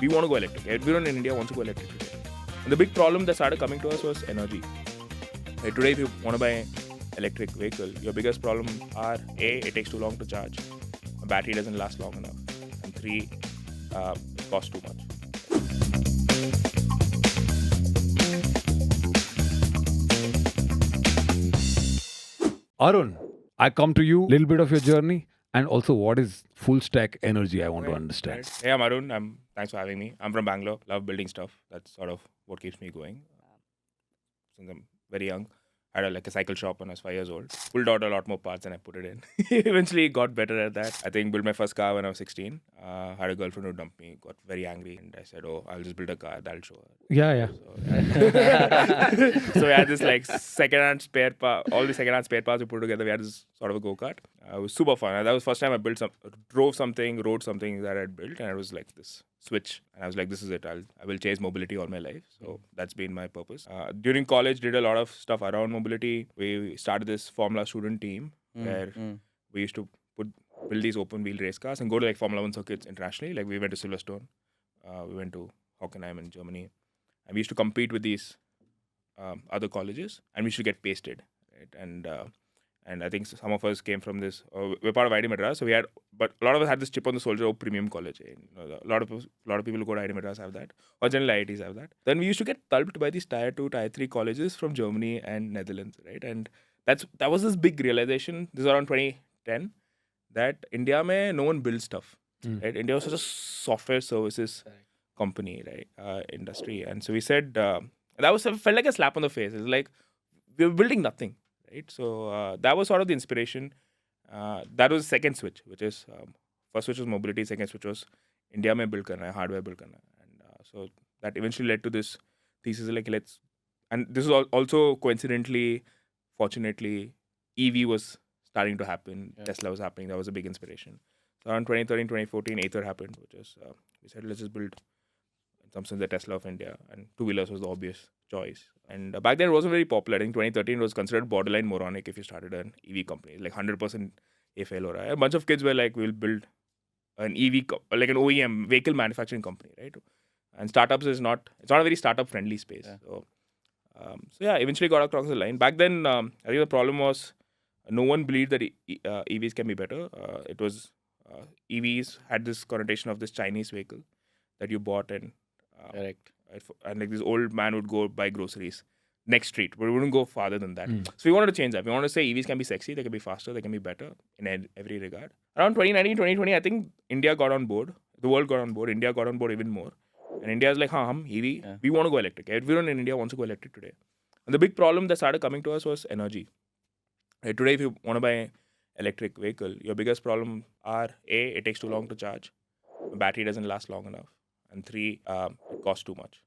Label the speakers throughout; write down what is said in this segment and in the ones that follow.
Speaker 1: we want to go electric. Everyone in India wants to go electric today. And the big problem that started coming to us was energy. Today, if you want to buy an electric vehicle, your biggest problem are A, it takes too long to charge. The battery doesn't last long enough. And 3, it costs too much.
Speaker 2: Arun, I come to you, little bit of your journey, and also what is full stack energy, I want to understand.
Speaker 1: Right. Hey, I'm Arun. Thanks for having me. I'm from Bangalore. Love building stuff. That's sort of what keeps me going. Since I'm very young, I had a cycle shop when I was 5 years old. Pulled out a lot more parts than I put it in. Eventually got better at that. I think built my first car when I was 16. Had a girlfriend who dumped me. Got very angry. And I said, I'll just build a car. That'll show her.
Speaker 2: Yeah.
Speaker 1: So we had this second-hand spare part. All the second-hand spare parts we put together. We had this sort of a go-kart. It was super fun. That was the first time I rode something that I had built. And it was like this switch. And I was like, this is it. I will chase mobility all my life. So that's been my purpose. During college, did a lot of stuff around mobility. We started this Formula student team where we used to build these open wheel race cars and go to Formula 1 circuits internationally. Like we went to Silverstone. We went to Hockenheim in Germany. And we used to compete with these other colleges, and we used to get pasted, right? And I think some of us came from this. We're part of IIT Madras, but a lot of us had this chip on the shoulder of premium college. A lot of people who go to IIT Madras have that, or generally IITs have that. Then we used to get tulped by these tier 2, tier 3 colleges from Germany and Netherlands, right? And that was this big realization. This is around 2010 that India mein no one builds stuff, right? India was such a software services company, right? Industry, and so we said that felt like a slap on the face. It's like we were building nothing. Right? So that was sort of the inspiration. That was the second switch, which is first switch was mobility, second switch was India mein build karna hai, hardware build karna hai. And so that eventually led to this thesis and this is also coincidentally, fortunately, EV was starting to happen. Yeah. Tesla was happening. That was a big inspiration. So around 2013, 2014, Ather happened, which is we said let's just build in some sense the Tesla of India, and two-wheelers was the obvious choice. And back then it wasn't very popular. I think 2013 was considered borderline moronic if you started an EV company. Like 100% fail ho raha hai. A bunch of kids were like, we'll build an EV, like an OEM, vehicle manufacturing company, right? And startups it's not a very startup friendly space. Yeah. So eventually got across the line. Back then, I think the problem was no one believed that EVs can be better. It was EVs had this connotation of this Chinese vehicle that you bought and correct. And like this old man would go buy groceries next street, but we wouldn't go farther than that. So we wanted to change that. We wanted to say EVs can be sexy, they can be faster, they can be better in every regard. Around 2019, 2020, I think India got on board. The world got on board. India got on board even more. And India is like, EV, we want to go electric. Everyone in India wants to go electric today. And the big problem that started coming to us was energy. Today, if you want to buy an electric vehicle, your biggest problem are A, it takes too long to charge. The battery doesn't last long enough. And 3, it costs too much.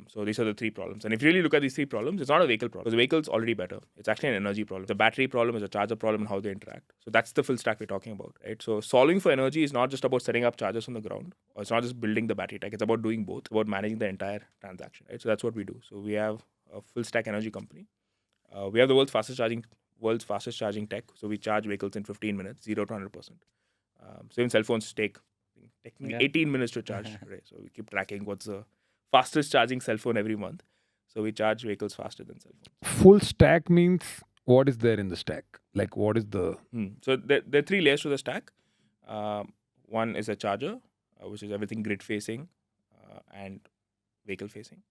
Speaker 1: So these are the 3 problems. And if you really look at these 3 problems, it's not a vehicle problem. Because the vehicle's already better. It's actually an energy problem. The battery problem is a charger problem and how they interact. So that's the full stack we're talking about, right? So solving for energy is not just about setting up chargers on the ground, or it's not just building the battery tech. It's about doing both, about managing the entire transaction, right? So that's what we do. So we have a full stack energy company. We have the world's fastest charging tech. So we charge vehicles in 15 minutes, 0 to 100%. So even cell phones take 18 minutes to charge today. So we keep tracking what's the fastest charging cell phone every month. So we charge vehicles faster than cell phones.
Speaker 2: Full stack means what is there in the stack? Like what is the...
Speaker 1: So there are 3 layers to the stack. One is a charger, which is everything grid facing and vehicle facing.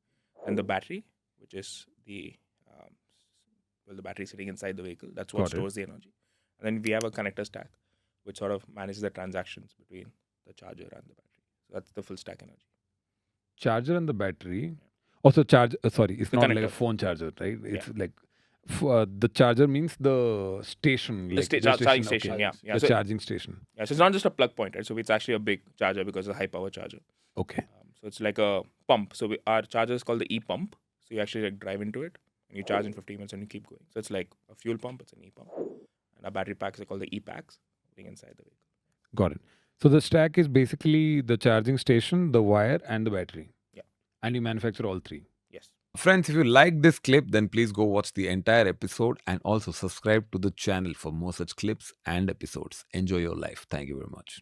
Speaker 1: And the battery, which is the battery sitting inside the vehicle. That's what stores the energy. And then we have a connector stack, which sort of manages the transactions between the charger and the battery. So that's the full stack energy.
Speaker 2: Charger and the battery. Also charge. It's
Speaker 1: the
Speaker 2: not
Speaker 1: connector.
Speaker 2: like a phone charger, right? It's like the charger means the station.
Speaker 1: The charging station.
Speaker 2: Okay.
Speaker 1: Yeah.
Speaker 2: The
Speaker 1: so,
Speaker 2: charging station.
Speaker 1: Yeah. So it's not just a plug point, right? So it's actually a big charger because it's a high power charger.
Speaker 2: Okay.
Speaker 1: So it's like a pump. So our charger is called the e-pump. So you actually drive into it and you charge in 15 minutes and you keep going. So it's like a fuel pump. It's an e-pump. And our battery packs are called the e-packs, being inside the vehicle.
Speaker 2: Got it. So the stack is basically the charging station, the wire, and the battery.
Speaker 1: Yeah.
Speaker 2: And you manufacture all 3.
Speaker 1: Yes.
Speaker 3: Friends, if you like this clip, then please go watch the entire episode and also subscribe to the channel for more such clips and episodes. Enjoy your life. Thank you very much.